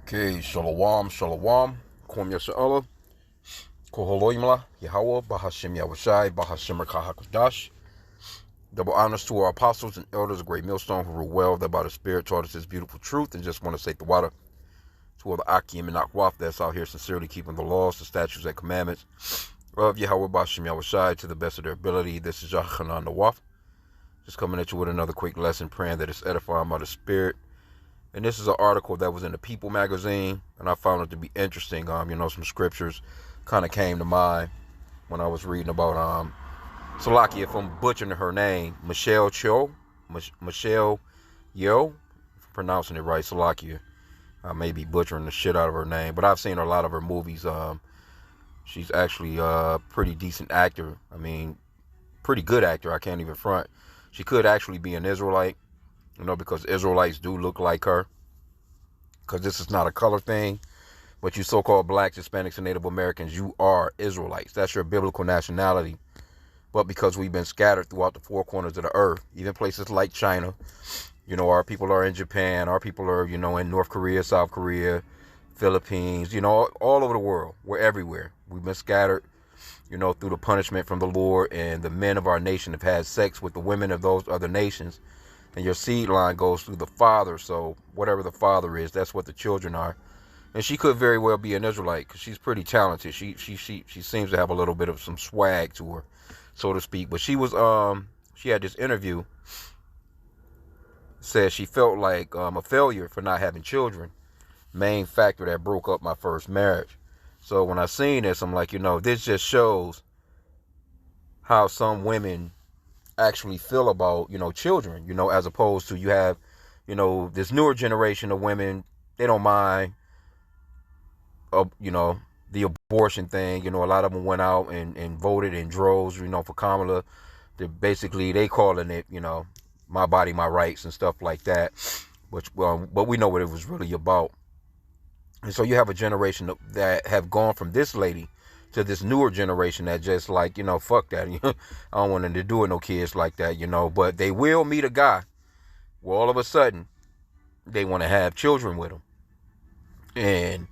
Okay, shalom, shalom. Kwam Yasha'Allah. Koholoimla, Yahweh, Bahashim Yahushai, Bahashim Rakahakadash. Double honors to our apostles and elders of Great Millstone who rule well, that by the Spirit taught us this beautiful truth, and just want to say the water to all the H.I.M and Akwaf that's out here sincerely keeping the laws, the statutes, and commandments of Yahweh, Bahashim Yahushai to the best of their ability. This is Yachanan Nawaf. Just coming at you with another quick lesson, praying that it's edifying by the Spirit. And this is an article that was in the People magazine, and I found it to be interesting. Some scriptures kind of came to mind when I was reading about Salaki, if I'm butchering her name, Michelle Yeoh, if I'm pronouncing it right, Salaki. I may be butchering the shit out of her name, but I've seen a lot of her movies. She's actually a pretty decent actor. I mean, pretty good actor. I can't even front. She could actually be an Israelite. Because Israelites do look like her. Because this is not a color thing. But you so-called blacks, Hispanics, and Native Americans, you are Israelites. That's your biblical nationality. But because we've been scattered throughout the four corners of the earth, even places like China, our people are in Japan, our people are, in North Korea, South Korea, Philippines, all over the world. We're everywhere. We've been scattered, through the punishment from the Lord, and the men of our nation have had sex with the women of those other nations. And your seed line goes through the father. So whatever the father is, that's what the children are. And she could very well be an Israelite because she's pretty talented. She seems to have a little bit of some swag to her, so to speak. But she had this interview. Said she felt like a failure for not having children. Main factor that broke up my first marriage. So when I seen this, I'm like, this just shows how some women actually feel about, children, as opposed to you have, this newer generation of women, they don't mind, the abortion thing. A lot of them went out and voted in droves, for Kamala. They calling it, my body, my rights and stuff like that. But we know what it was really about. And so you have a generation that have gone from this lady to this newer generation that just like, fuck that. I don't want them to do with no kids like that, But they will meet a guy where all of a sudden they want to have children with him. And,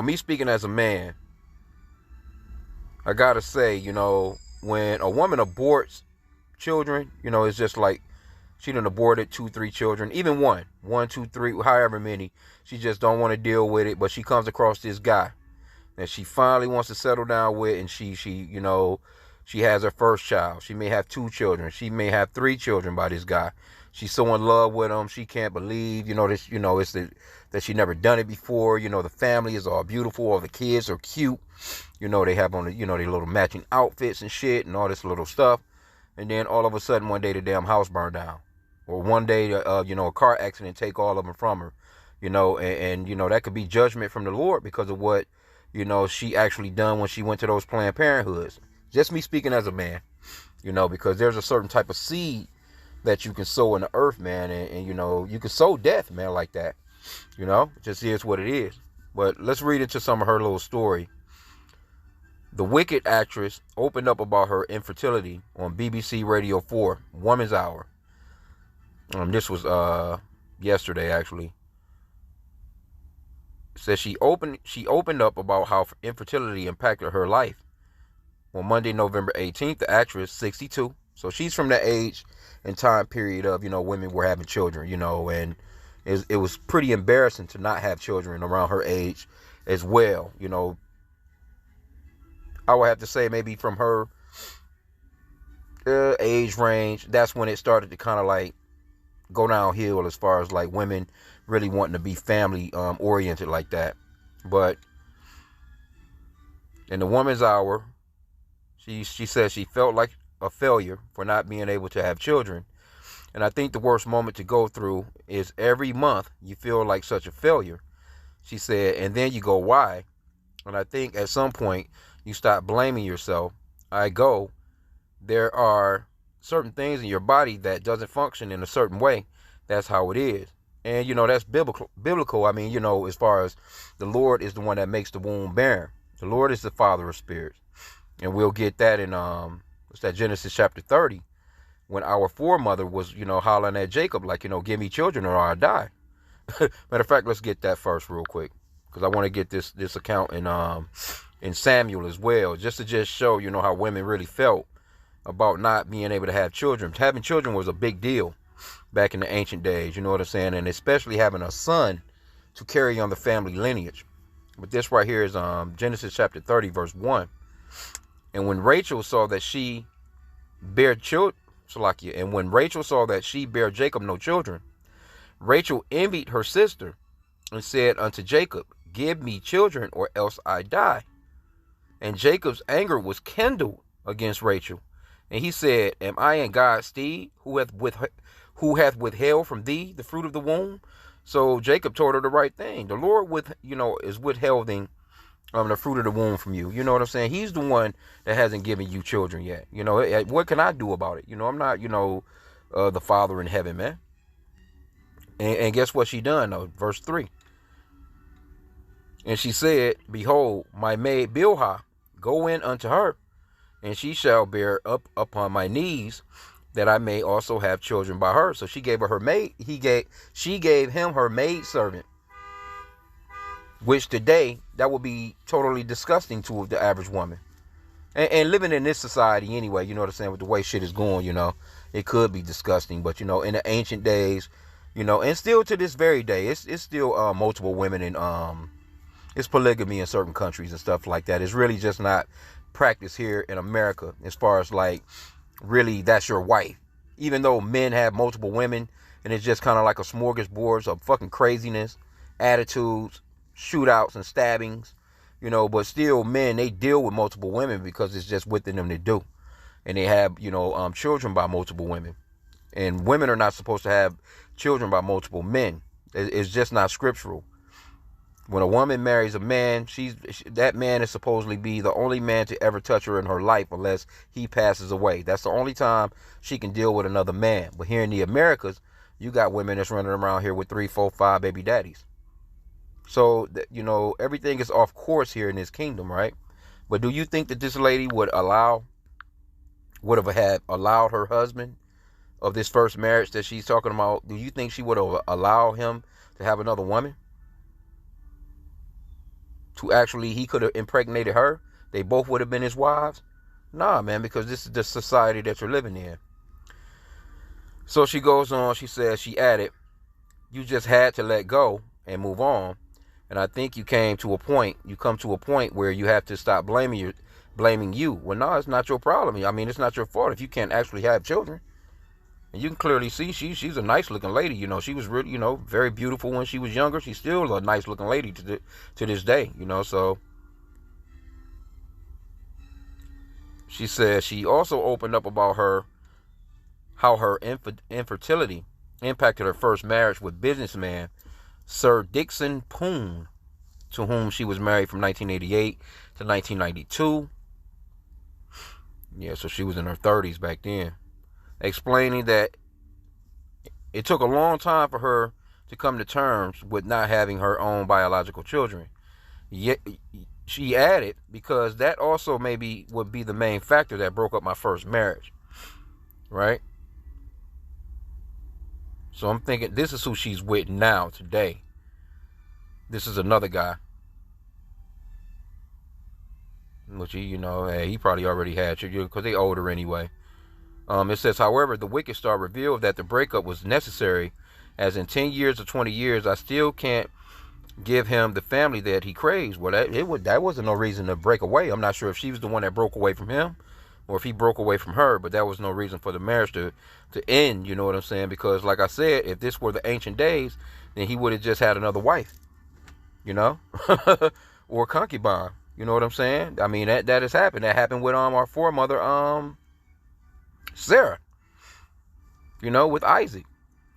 me speaking as a man, I gotta say, when a woman aborts children, it's just like she done aborted 2-3 children, even one, 2, 3, however many. She just don't want to deal with it, but she comes across this guy that she finally wants to settle down with, and she has her first child. She may have 2 children. She may have 3 children by this guy. She's so in love with him. She can't believe, that she never done it before. The family is all beautiful. All the kids are cute. They have on their little matching outfits and shit and all this little stuff. And then all of a sudden, one day the damn house burned down. Or one day, a car accident take all of them from her. And that could be judgment from the Lord because of what, she actually done when she went to those Planned Parenthoods. Just me speaking as a man, because there's a certain type of seed that you can sow in the earth, man. And you can sow death, man, like that. It just is what it is. But let's read into some of her little story. The Wicked actress opened up about her infertility on BBC Radio 4, Woman's Hour. This was yesterday, actually. Says she opened up about how infertility impacted her life. On Monday, November 18th, the actress, 62, so she's from the age and time period of, women were having children, and it was pretty embarrassing to not have children around her age as well. I would have to say maybe from her age range, that's when it started to kind of like go downhill as far as like women really wanting to be family oriented like that. But in the Woman's Hour, she says she felt like a failure for not being able to have children. And I think the worst moment to go through is every month you feel like such a failure. She said, and then you go, why? And I think at some point you stop blaming yourself. There are certain things in your body that doesn't function in a certain way. That's how it is. And, that's biblical. I mean, as far as the Lord is the one that makes the womb barren. The Lord is the Father of spirits. And we'll get that in, Genesis chapter 30. When our foremother was, hollering at Jacob, like, give me children or I'll die. Matter of fact, let's get that first real quick, because I want to get this account in Samuel as well, just to just show, you know, how women really felt about not being able to have children. Having children was a big deal back in the ancient days, you know what I'm saying? And especially having a son to carry on the family lineage. But this right here is Genesis chapter 30, verse 1. And when Rachel saw that she bare children, and when Rachel saw that she bare Jacob no children, Rachel envied her sister and said unto Jacob, give me children, or else I die. And Jacob's anger was kindled against Rachel. And he said, am I in God's stead, who hath withheld from thee the fruit of the womb? So Jacob told her the right thing. The Lord is withholding the fruit of the womb from you. You know what I'm saying? He's the one that hasn't given you children yet. You know, what can I do about it? You know, I'm not, the Father in heaven, man. And guess what she done, though? Verse 3. And she said, behold, my maid Bilhah, go in unto her, and she shall bear up upon my knees, that I may also have children by her. So she gave her maid. She gave him her maid servant, which today that would be totally disgusting to the average woman. And living in this society anyway, you know what I'm saying, with the way shit is going, it could be disgusting. But in the ancient days, and still to this very day, it's still multiple women, and it's polygamy in certain countries and stuff like that. It's really just not practiced here in America, as far as like, really, that's your wife. Even though men have multiple women, and it's just kind of like a smorgasbord of fucking craziness, attitudes, shootouts and stabbings, but still men, they deal with multiple women because it's just within them to do. And they have, children by multiple women. And women are not supposed to have children by multiple men. It's just not scriptural. When a woman marries a man, that man is supposedly be the only man to ever touch her in her life unless he passes away. That's the only time she can deal with another man. But here in the Americas, you got women that's running around here with 3, 4, 5 baby daddies. So, everything is off course here in this kingdom, right? But do you think that this lady would have allowed her husband of this first marriage that she's talking about, do you think she would have allowed him to have another woman? He could have impregnated her. They both would have been his wives. Nah, man, because this is the society that you're living in. So she goes on, she says, she added, you just had to let go and move on. And I think you come to a point where you have to stop blaming you. Well, no, it's not your problem. I mean, it's not your fault if you can't actually have children. And you can clearly see she's a nice looking lady. She was really, very beautiful when she was younger. She's still a nice looking lady to this day, so. She said she also opened up about how her infertility impacted her first marriage with businessman Sir Dixon Poon, to whom she was married from 1988 to 1992. Yeah, so she was in her 30s back then. Explaining that it took a long time for her to come to terms with not having her own biological children. Yet, she added, because that also maybe would be the main factor that broke up my first marriage. Right? So I'm thinking, this is who she's with now, today. This is another guy. Which, he probably already had children, because they older anyway. It says, however, the Wicked Star revealed that the breakup was necessary, as in 10 years or 20 years, I still can't give him the family that he craves. Well, that wasn't no reason to break away. I'm not sure if she was the one that broke away from him, or if he broke away from her, but that was no reason for the marriage to end, you know what I'm saying? Because, like I said, if this were the ancient days, then he would have just had another wife, or concubine, you know what I'm saying? I mean, that has happened. That happened with our foremother, Sarah, with Isaac.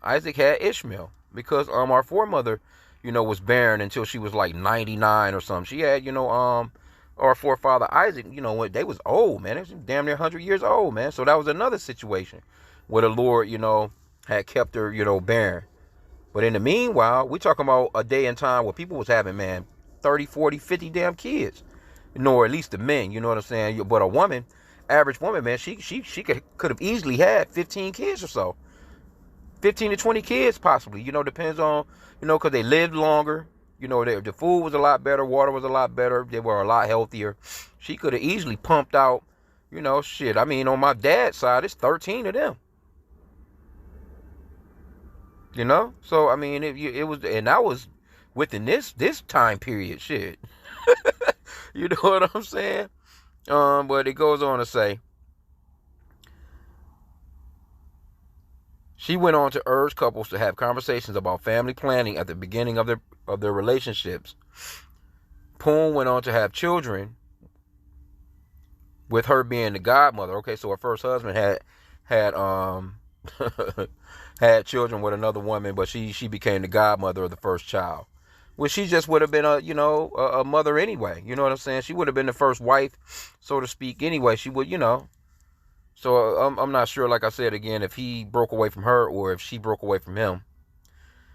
Isaac had Ishmael because our foremother, was barren until she was like 99 or something. She had, our forefather Isaac, when they was old, man. They was damn near 100 years old, man. So that was another situation where the Lord, had kept her, barren. But in the meanwhile, we talking about a day and time where people was having, man, 30, 40, 50 damn kids. Or at least the men, you know what I'm saying? But a woman, average woman, man, she could have easily had 15 kids or so. 15 to 20 kids possibly, depends on, because they lived longer. The food was a lot better. Water was a lot better. They were a lot healthier. She could have easily pumped out, shit. I mean, on my dad's side, it's 13 of them. So I mean, it was, and that was within this time period. Shit, you know what I'm saying? But it goes on to say, she went on to urge couples to have conversations about family planning at the beginning of their relationships. Poon went on to have children, with her being the godmother. Okay, so her first husband had had children with another woman, but she became the godmother of the first child. Well, she just would have been a mother anyway. You know what I'm saying? She would have been the first wife, so to speak. Anyway, she would, So I'm not sure, like I said again, if he broke away from her or if she broke away from him.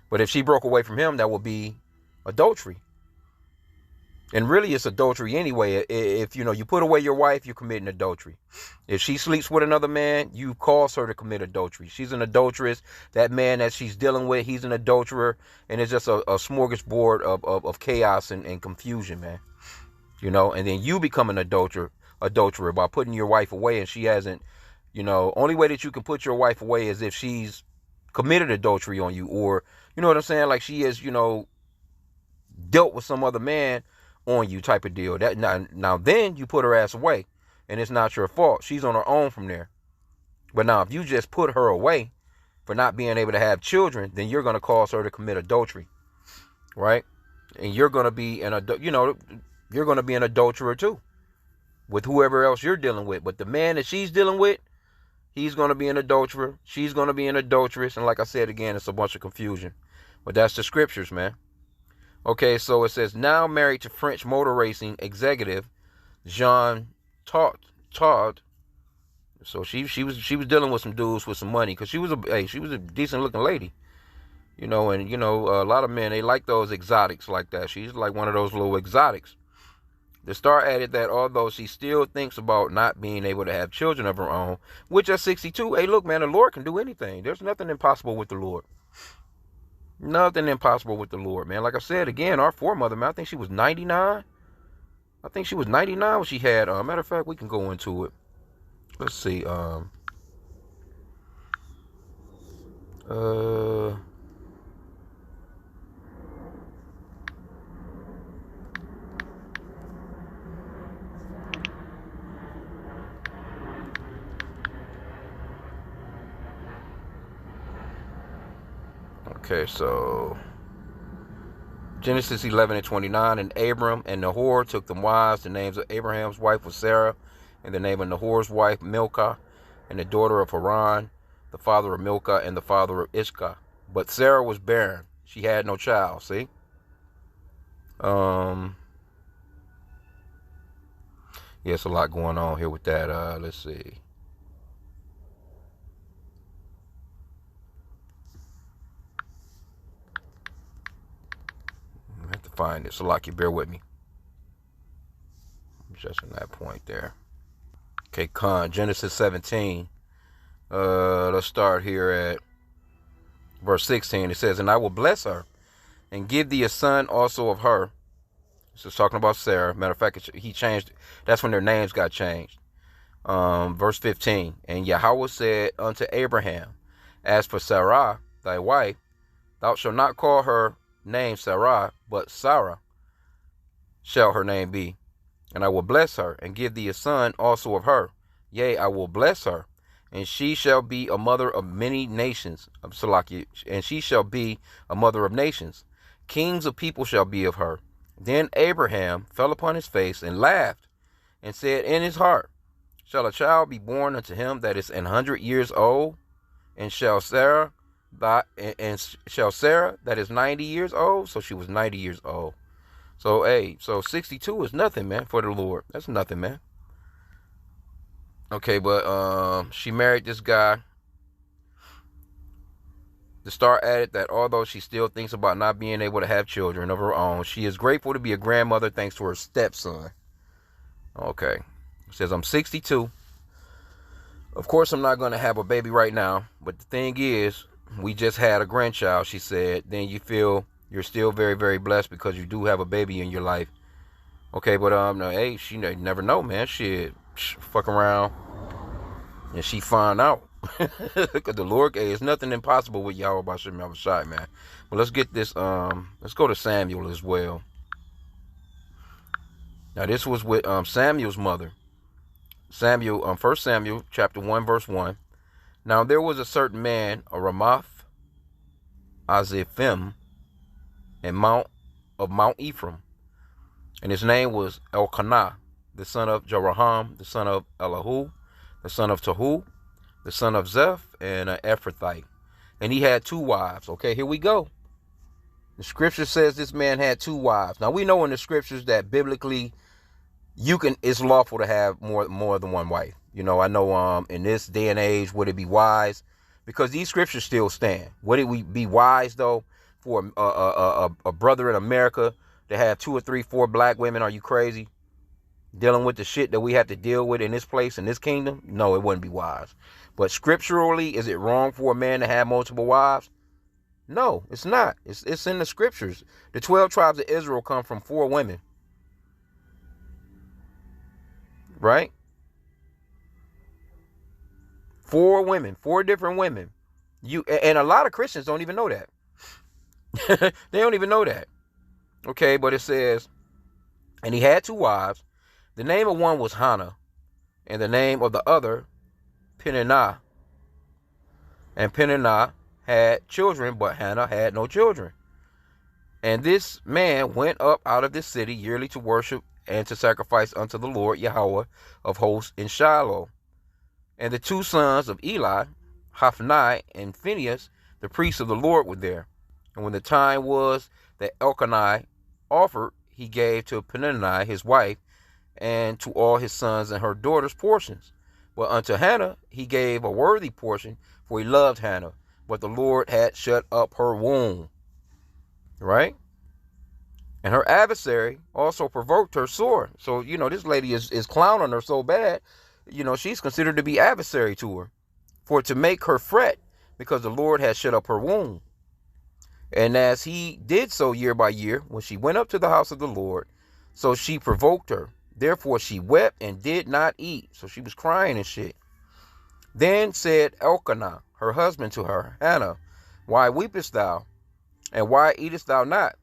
But if she broke away from him, that would be adultery. And really, it's adultery anyway. If you put away your wife, you're committing adultery. If she sleeps with another man, you cause her to commit adultery. She's an adulteress. That man that she's dealing with, he's an adulterer. And it's just a smorgasbord of chaos and confusion, man. And then you become an adulterer by putting your wife away, and she hasn't. Only way that you can put your wife away is if she's committed adultery on you, or you know what I'm saying, like she has, dealt with some other man on you, type of deal. That now then you put her ass away, and it's not your fault. She's on her own from there. But now if you just put her away for not being able to have children, then you're going to cause her to commit adultery, right? And you're going to be you're going to be an adulterer too, with whoever else you're dealing with. But the man that she's dealing with, he's going to be an adulterer. She's going to be an adulteress. And like I said again, it's a bunch of confusion. But that's the scriptures, man. Okay, so it says, now married to French motor racing executive Jean Todt. So she was dealing with some dudes with some money, because she was a decent looking lady. And a lot of men, they like those exotics like that. She's like one of those little exotics. The star added that although she still thinks about not being able to have children of her own, which at 62, hey, look, man, the Lord can do anything. There's nothing impossible with the Lord. Nothing impossible with the Lord, man. Like I said, again, our foremother, man, I think she was 99. I think she was 99 when she had, matter of fact, we can go into it. Let's see. Okay, so Genesis 11:29, and Abram and Nahor took them wives. The names of Abraham's wife was Sarah, and the name of Nahor's wife Milcah, and the daughter of Haran, the father of Milcah, and the father of Ishkah. But Sarah was barren; she had no child. See, yeah, it's a lot going on here with that. Let's see. I have to find it. So, like, you bear with me. Just in that point there. Okay, Genesis 17. Let's start here at verse 16. It says, and I will bless her and give thee a son also of her. This is talking about Sarah. Matter of fact, he changed. That's when their names got changed. Verse 15. And Yahweh said unto Abraham, as for Sarah, thy wife, thou shalt not call her name Sarah, but Sarah shall her name be. And I will bless her, and give thee a son also of her. Yea, I will bless her, and she shall be a mother of many nations. And she shall be a mother of nations. Kings of people shall be of her. Then Abraham fell upon his face and laughed, and said in his heart, shall a child be born unto him that is 100 years old? And shall Sarah that is 90 years old? So she was 90 years old. So, hey, so 62 is nothing, man, for the Lord. That's nothing, man. Okay, but she married this guy. The star added that although she still thinks about not being able to have children of her own, she is grateful to be a grandmother thanks to her stepson. Okay. It says, I'm 62. Of course, I'm not going to have a baby right now. But the thing is, we just had a grandchild, she said. Then you feel You're still very, very blessed because you do have a baby in your life. Okay, but no, hey, she never know, man. Shit, fuck around, and she find out. Because the Lord, hey, it's nothing impossible with Yahweh by H.I.M, man. But let's get this. Let's go to Samuel as well. Now this was with Samuel's mother. Samuel, 1 Samuel chapter 1 verse 1. Now there was a certain man, a Ramoth Azephim, and Mount Ephraim, and his name was Elkanah, the son of Jeroham, the son of Elihu, the son of Tohu, the son of Zeph, and an Ephrathite. And he had 2 wives. Okay, here we go. The scripture says this man had 2 wives. Now we know in the scriptures that biblically it's lawful to have more than one wife. You know, I know in this day and age, would it be wise? Because these scriptures still stand. Would it be wise though for a brother in America to have 2 or 3, 4 black women? Are you crazy? Dealing with the shit that we have to deal with in this place, in this kingdom? No, it wouldn't be wise. But scripturally, is it wrong for a man to have multiple wives? No, it's not. It's in the scriptures. The 12 tribes of Israel come from 4 women. Right? 4 women, 4 different women. And a lot of Christians don't even know that. They don't even know that. Okay, but it says, and he had 2 wives. The name of one was Hannah, and the name of the other Peninnah. And Peninnah had children, but Hannah had no children. And this man went up out of this city yearly to worship and to sacrifice unto the Lord Yahweh of hosts in Shiloh. And the 2 sons of Eli, Hophni and Phinehas, the priests of the Lord, were there. And when the time was that Elkanah offered, he gave to Peninnah his wife, and to all his sons and her daughters portions. But unto Hannah he gave a worthy portion, for he loved Hannah. But the Lord had shut up her womb. Right? And her adversary also provoked her sore. So, you know, this lady is clowning her so bad, you know, she's considered to be adversary to her, for to make her fret, because the Lord had shut up her womb. And as he did so year by year, when she went up to the house of the Lord, so she provoked her. Therefore she wept and did not eat. So she was crying and shit. Then said Elkanah, her husband, to her, Hannah, why weepest thou? And why eatest thou not?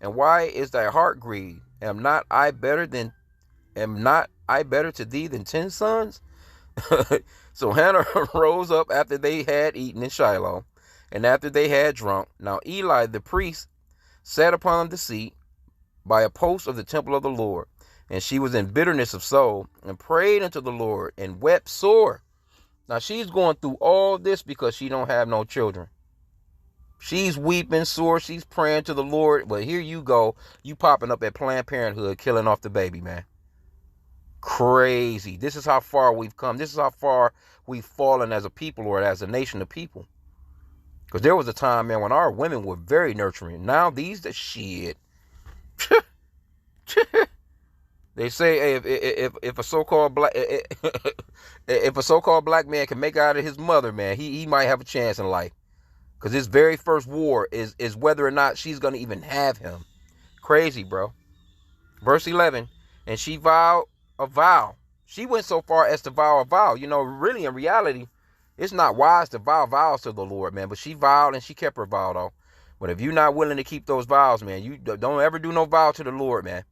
And why is thy heart grieved? Am not I better to thee than 10 sons? So Hannah rose up after they had eaten in Shiloh, and after they had drunk. Now Eli the priest sat upon the seat by a post of the temple of the Lord. And she was in bitterness of soul, and prayed unto the Lord, and wept sore. Now she's going through all this because she don't have no children. She's weeping sore. She's praying to the Lord. But here you go. You popping up at Planned Parenthood, killing off the baby, man. Crazy. This is how far we've come. This is how far we've fallen as a people, or as a nation of people. Because there was a time, man, when our women were very nurturing. Now the shit. They say, hey, if a so-called black if a so-called black man can make it out of his mother, man, he might have a chance in life. Because his very first war is whether or not she's going to even have him. Crazy, bro. Verse 11, and she vowed a vow. She went so far as to vow a vow. You know, really, in reality, it's not wise to vow vows to the Lord, man. But she vowed, and she kept her vow, though. But if you're not willing to keep those vows, man, you don't ever do no vow to the Lord, man.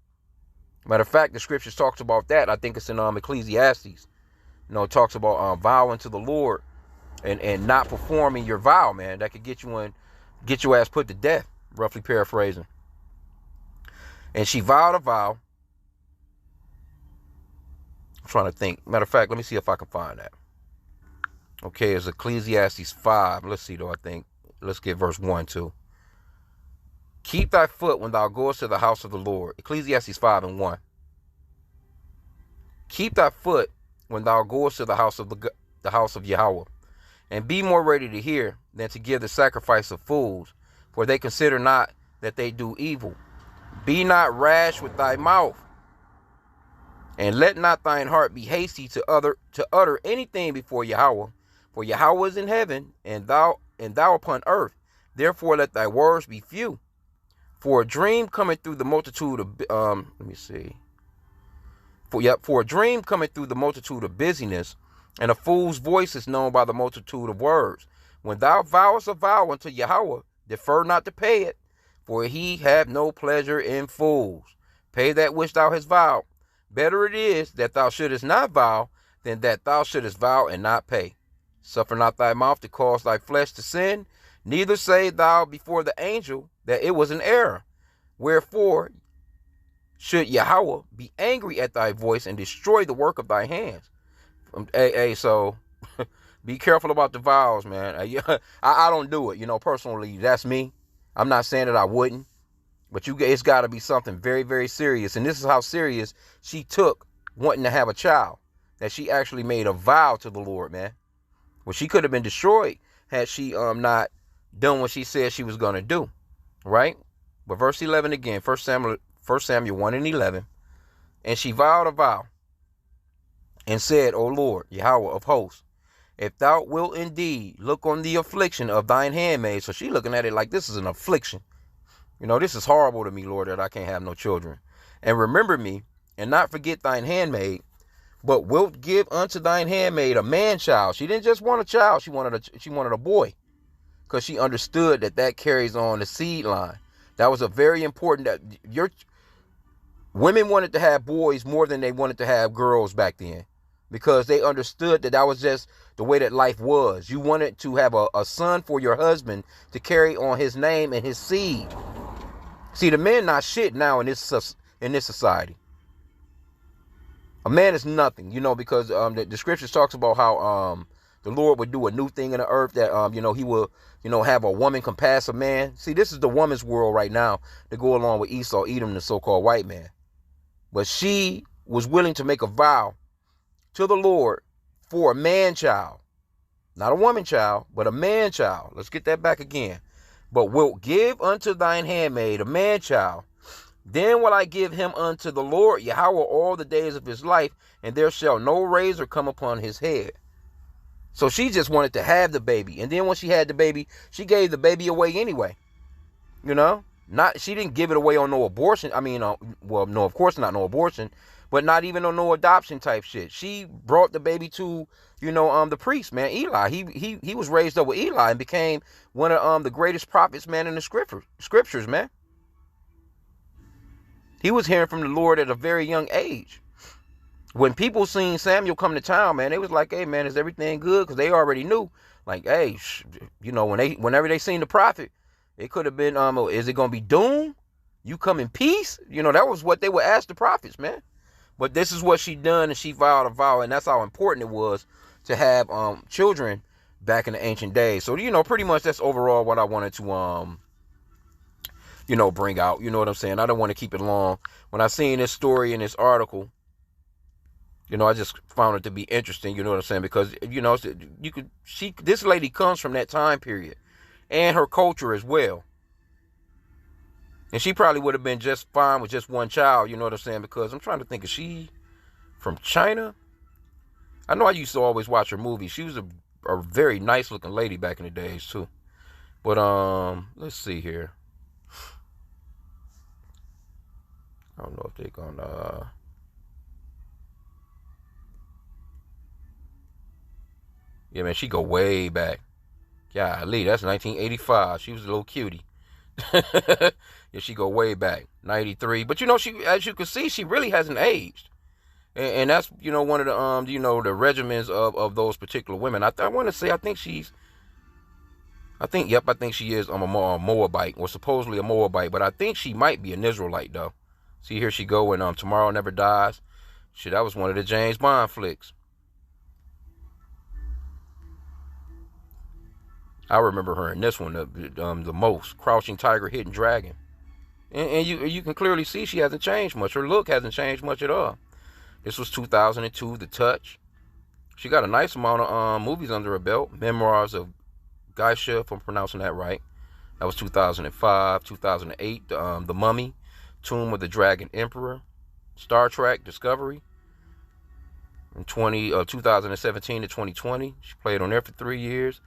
Matter of fact, the scriptures talks about that. I think it's in Ecclesiastes. You know, it talks about vowing to the Lord and not performing your vow, man. That could get your ass put to death, roughly paraphrasing. And she vowed a vow. I'm trying to think. Matter of fact, let me see if I can find that. Okay, it's Ecclesiastes 5. Let's see, though, I think. Let's get verse 1, too. Keep thy foot when thou goest to the house of the Lord. Ecclesiastes 5 and 1. Keep thy foot when thou goest to the house of Yahweh, and be more ready to hear than to give the sacrifice of fools, for they consider not that they do evil. Be not rash with thy mouth, and let not thine heart be hasty to utter anything before Yahweh. For Yahweh is in heaven, and thou upon earth. Therefore let thy words be few. For a dream cometh through the multitude of let me see. For a dream cometh through the multitude of busyness, and a fool's voice is known by the multitude of words. When thou vowest a vow unto Yahweh, defer not to pay it, for he hath no pleasure in fools. Pay that which thou hast vowed. Better it is that thou shouldest not vow than that thou shouldest vow and not pay. Suffer not thy mouth to cause thy flesh to sin, neither say thou before the angel that it was an error. Wherefore should Yahweh be angry at thy voice and destroy the work of thy hands? So be careful about the vows, man. I don't do it, personally. That's me. I'm not saying that I wouldn't, but it's got to be something very, very serious. And this is how serious she took wanting to have a child, that she actually made a vow to the Lord, man. Well, she could have been destroyed had she not done what she said she was going to do, right? But verse 11 again, 1 Samuel 1 and 11. And she vowed a vow and said, O Lord, Yahweh of hosts, if thou wilt indeed look on the affliction of thine handmaid. So she looking at it like this is an affliction. This is horrible to me, Lord, that I can't have no children. And remember me, and not forget thine handmaid, but wilt give unto thine handmaid a man child. She didn't just want a child, she wanted a boy. Because she understood that carries on the seed line. That was a very important, that women wanted to have boys more than they wanted to have girls back then. Because they understood that was just the way that life was. You wanted to have a son for your husband to carry on his name and his seed. See, the men not shit now in this society. A man is nothing, because the scriptures talks about how the Lord would do a new thing in the earth, that he will, have a woman compass a man. See, this is the woman's world right now to go along with Esau, Edom, the so-called white man. But she was willing to make a vow to the Lord for a man child. Not a woman child, but a man child. Let's get that back again. But wilt give unto thine handmaid a man child. Then will I give him unto the Lord Yahweh all the days of his life, and there shall no razor come upon his head. So she just wanted to have the baby. And then when she had the baby, she gave the baby away anyway. She didn't give it away on no abortion. No, of course not no abortion, but not even on no adoption type shit. She brought the baby to, the priest, man, Eli. He was raised up with Eli and became one of the greatest prophets, man, in the scriptures, man. He was hearing from the Lord at a very young age. When people seen Samuel come to town, man, they was like, hey, man, is everything good? Because they already knew, like, hey, whenever they seen the prophet, it could have been, is it going to be doom? You come in peace? That was what they would ask the prophets, man. But this is what she done, and she vowed a vow, and that's how important it was to have children back in the ancient days. So, pretty much that's overall what I wanted to, bring out. You know what I'm saying? I don't want to keep it long. When I seen this story in this article, I just found it to be interesting. You know what I'm saying? Because, this lady comes from that time period and her culture as well. And she probably would have been just fine with just one child, you know what I'm saying? Because I'm trying to think, is she from China? I know I used to always watch her movies. She was a very nice looking lady back in the days too. But let's see here. I don't know if they're gonna yeah, man, she go way back. Golly, that's 1985. She was a little cutie. Yeah, she go way back, 93. But she, as you can see, she really hasn't aged, and that's one of the the regimens of those particular women. I want to say I think she is a Moabite, or supposedly a Moabite, but I think she might be an Israelite though. See, here she go, and Tomorrow Never Dies. Shit, that was one of the James Bond flicks. I remember her in this one the most. Crouching Tiger, Hidden Dragon. And you can clearly see she hasn't changed much. Her look hasn't changed much at all. This was 2002, The Touch. She got a nice amount of movies under her belt. Memoirs of Geisha, if I'm pronouncing that right. That was 2005. 2008, The Mummy, Tomb of the Dragon Emperor. Star Trek, Discovery. In 2017 to 2020. She played on there for 3 years.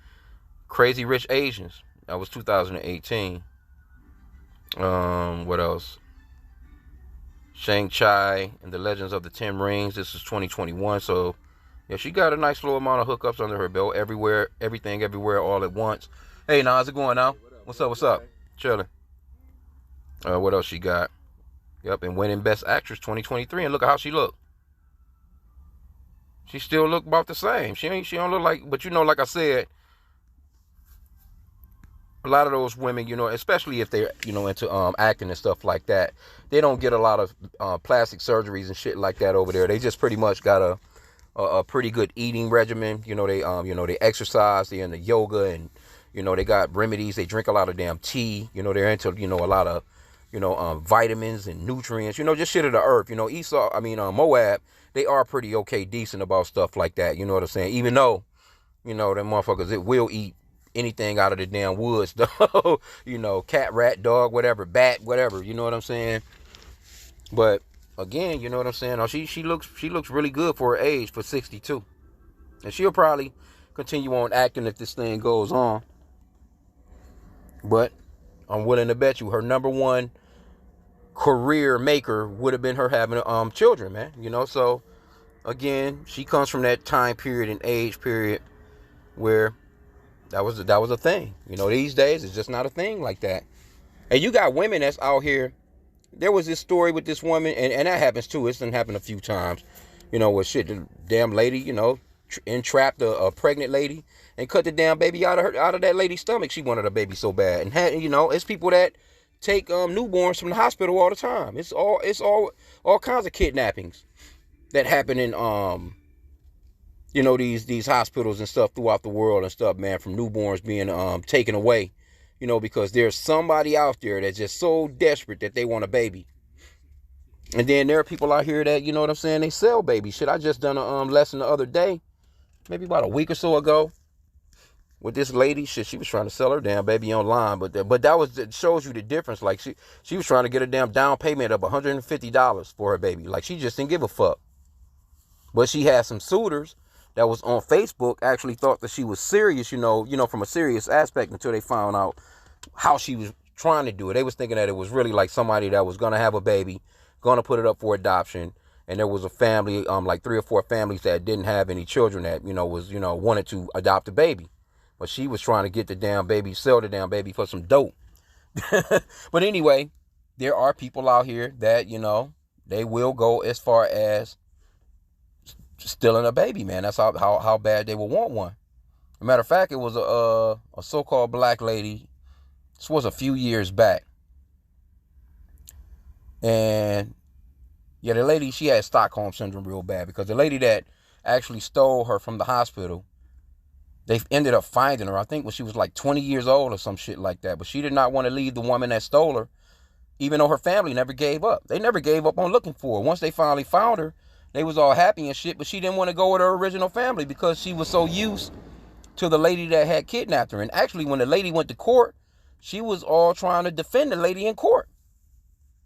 Crazy Rich Asians. That was 2018. What else? Shang-Chi and the Legends of the Ten Rings. This is 2021. So, yeah, she got a nice little amount of hookups under her belt. Everywhere, everything, everywhere, all at once. Hey, now, how's it going now? What's up? What's up? Chilling. What else she got? Yep, and winning Best Actress 2023. And look at how she look. She still look about the same. She don't look like, but like I said, a lot of those women, especially if they're, into acting and stuff like that, they don't get a lot of plastic surgeries and shit like that over there. They just pretty much got a pretty good eating regimen. They exercise, they're into yoga, and they got remedies. They drink a lot of damn tea. They're into a lot of vitamins and nutrients. Just shit of the earth. Moab, they are pretty okay, decent about stuff like that. You know what I'm saying? Even though, them motherfuckers, it will eat anything out of the damn woods, though. Cat, rat, dog, whatever, bat, whatever. You know what I'm saying? But again, you know what I'm saying? Oh, she looks really good for her age, for 62, and she'll probably continue on acting if this thing goes on. But I'm willing to bet you her number one career maker would have been her having children, man. So again, she comes from that time period and age period where that was a thing. These days it's just not a thing like that. And you got women that's out here. There was this story with this woman, and that happens too. It's done happened a few times. Where shit, the damn lady, entrapped a pregnant lady and cut the damn baby out of that lady's stomach. She wanted a baby so bad, and had, it's people that take newborns from the hospital all the time. It's all kinds of kidnappings that happen in these hospitals and stuff throughout the world and stuff, man, from newborns being taken away, because there's somebody out there that's just so desperate that they want a baby. And then there are people out here that, what I'm saying, they sell babies. Shit, I just done a lesson the other day, maybe about a week or so ago, with this lady. Shit, she was trying to sell her damn baby online, but that shows you the difference. Like she was trying to get a damn down payment of $150 for her baby. Like, she just didn't give a fuck. But she had some suitors that was on Facebook actually thought that she was serious, from a serious aspect, until they found out how she was trying to do it. They was thinking that it was really like somebody that was going to have a baby, going to put it up for adoption. And there was a family, like 3 or 4 families that didn't have any children that, wanted to adopt a baby. But she was trying to get the damn baby, sell the damn baby for some dope. But anyway, there are people out here that, they will go as far as stealing a baby, man. That's how bad they will want one. As a matter of fact, it was a so-called black lady. This was a few years back. And yeah, the lady, she had Stockholm syndrome real bad, because the lady that actually stole her from the hospital, they ended up finding her, I think, when she was like 20 years old or some shit like that. But she did not want to leave the woman that stole her, even though her family never gave up. They never gave up on looking for her. Once they finally found her, they was all happy and shit, but she didn't want to go with her original family because she was so used to the lady that had kidnapped her. And actually, when the lady went to court, she was all trying to defend the lady in court.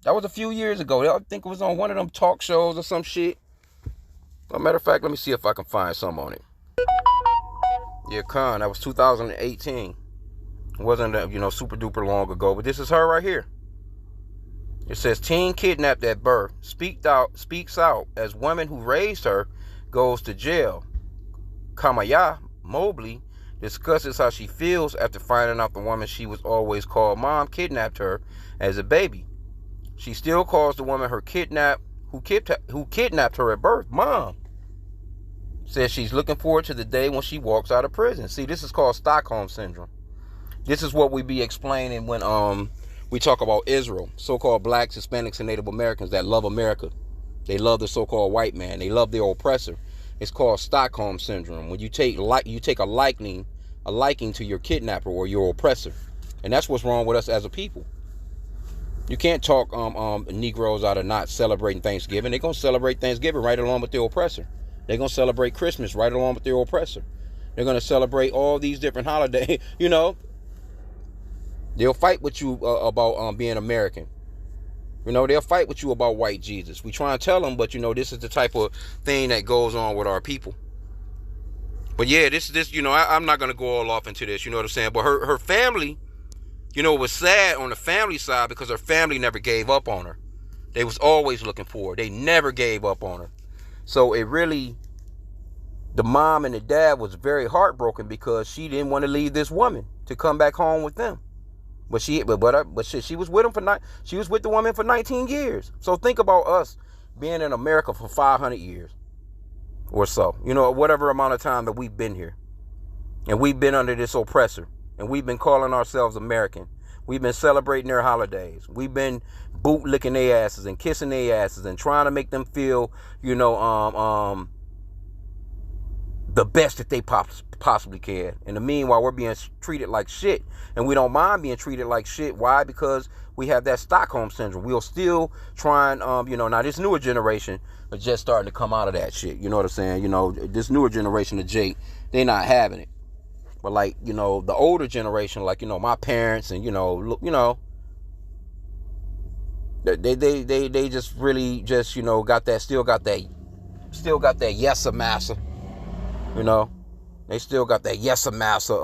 That was a few years ago. I think it was on one of them talk shows or some shit. As a matter of fact, let me see if I can find some on it. Yeah, that was 2018. It wasn't, super duper long ago, but this is her right here. It says, teen kidnapped at birth, speaks out as woman who raised her goes to jail. Kamaya Mobley discusses how she feels after finding out the woman she was always called mom kidnapped her as a baby. She still calls the woman who kidnapped her at birth mom. Says she's looking forward to the day when she walks out of prison. See, this is called Stockholm syndrome. This is what we be explaining when we talk about Israel, so-called blacks, Hispanics, and Native Americans that love America. They love the so-called white man. They love their oppressor. It's called Stockholm syndrome. When you take a liking to your kidnapper or your oppressor, and that's what's wrong with us as a people. You can't talk Negroes out of not celebrating Thanksgiving. They're gonna celebrate Thanksgiving right along with their oppressor. They're gonna celebrate Christmas right along with their oppressor. They're gonna celebrate all these different holidays. They'll fight with you about being American. They'll fight with you about white Jesus. We try and tell them, but this is the type of thing that goes on with our people. But yeah, this I'm not gonna go all off into this. You know what I'm saying? But her family You know, it was sad on the family side because her family never gave up on her. They was always looking for her. They never gave up on her. So it really, the mom and the dad was very heartbroken because she didn't want to leave this woman to come back home with them. But she was with him she was with the woman for 19 years. So think about us being in America for 500 years or so. You know, whatever amount of time that we've been here. And we've been under this oppressor. And we've been calling ourselves American. We've been celebrating their holidays. We've been bootlicking their asses and kissing their asses and trying to make them feel, the best that they possibly can. In the meanwhile, we're being treated like shit. And we don't mind being treated like shit. Why? Because we have that Stockholm syndrome. We'll still try and, now this newer generation are just starting to come out of that shit. You know what I'm saying? You know, this newer generation of Jake, they're not having it. But like, the older generation, like, my parents and, they just really just, got that, still got that yes massa. They still got that yes massa,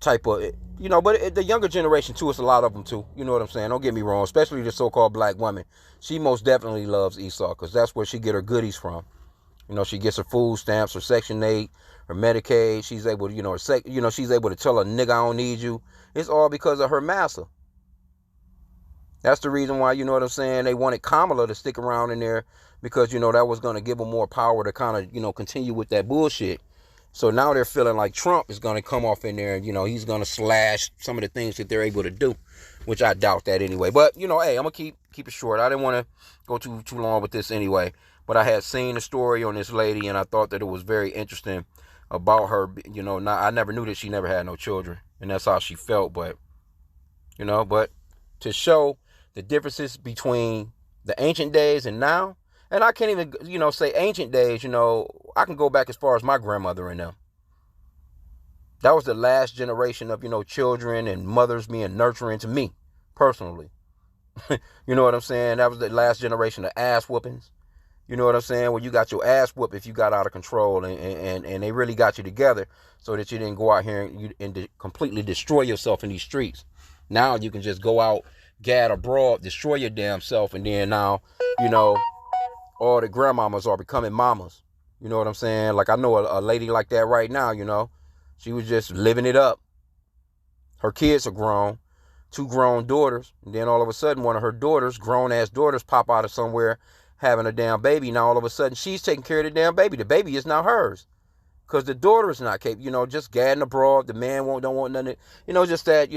type of, but the younger generation too, it's a lot of them too. You know what I'm saying? Don't get me wrong, especially the so-called black woman. She most definitely loves Esau because that's where she get her goodies from. She gets her food stamps, her Section 8, her Medicaid. She's able to, she's able to tell a nigga I don't need you. It's all because of her massa. That's the reason why, you know what I'm saying, they wanted Kamala to stick around in there because, that was going to give them more power to kind of, continue with that bullshit. So now they're feeling like Trump is going to come off in there and, he's going to slash some of the things that they're able to do, which I doubt that anyway. But, hey, I'm going to keep it short. I didn't want to go too long with this anyway. But I had seen the story on this lady, and I thought that it was very interesting about her. I never knew that she never had no children, and that's how she felt. But, but to show the differences between the ancient days and now, and I can't even, say ancient days, I can go back as far as my grandmother and them. That was the last generation of, children and mothers being nurturing to me, personally. You know what I'm saying? That was the last generation of ass whoopings. You know what I'm saying? Where you got your ass whooped if you got out of control and they really got you together so that you didn't go out here and completely destroy yourself in these streets. Now you can just go out, gad abroad, destroy your damn self, and then now, all the grandmamas are becoming mamas. You know what I'm saying? Like I know a lady like that right now, she was just living it up. Her kids are grown, 2 grown daughters, and then all of a sudden one of her daughters, grown-ass daughters, pop out of somewhere having a damn baby. Now all of a sudden she's taking care of the damn baby. The baby is now hers because the daughter is not capable. Just gadding abroad. The man don't want nothing. Just that.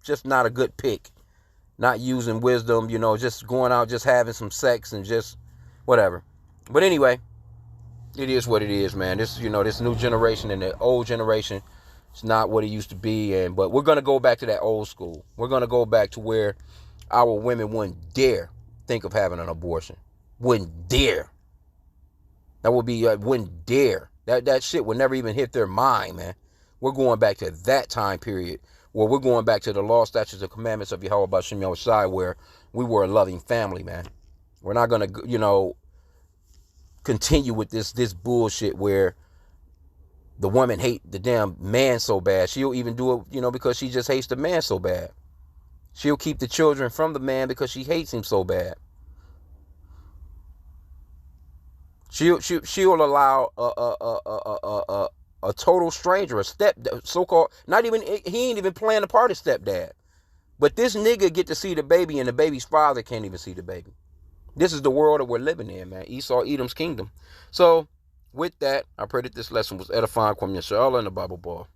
Just not a good pick. Not using wisdom. Just going out, just having some sex and just whatever. But anyway, it is what it is, man. This this new generation and the old generation, it's not what it used to be. But we're gonna go back to that old school. We're gonna go back to where our women wouldn't dare think of having an abortion. Wouldn't dare. That would be, wouldn't dare. That shit would never even hit their mind, man. We're going back to that time period where we're going back to the law, statutes, and commandments of Yehoah B'Shem Yahushai, where we were a loving family, man. We're not going to, continue with this bullshit where the woman hate the damn man so bad. She'll even do it, because she just hates the man so bad. She'll keep the children from the man because she hates him so bad. She'll allow a total stranger, a so-called, not even, he ain't even playing the part of stepdad. But this nigga get to see the baby and the baby's father can't even see the baby. This is the world that we're living in, man. Esau, Edom's kingdom. So with that, I pray that this lesson was edifying. Kwam Yashala and the Bible Ball.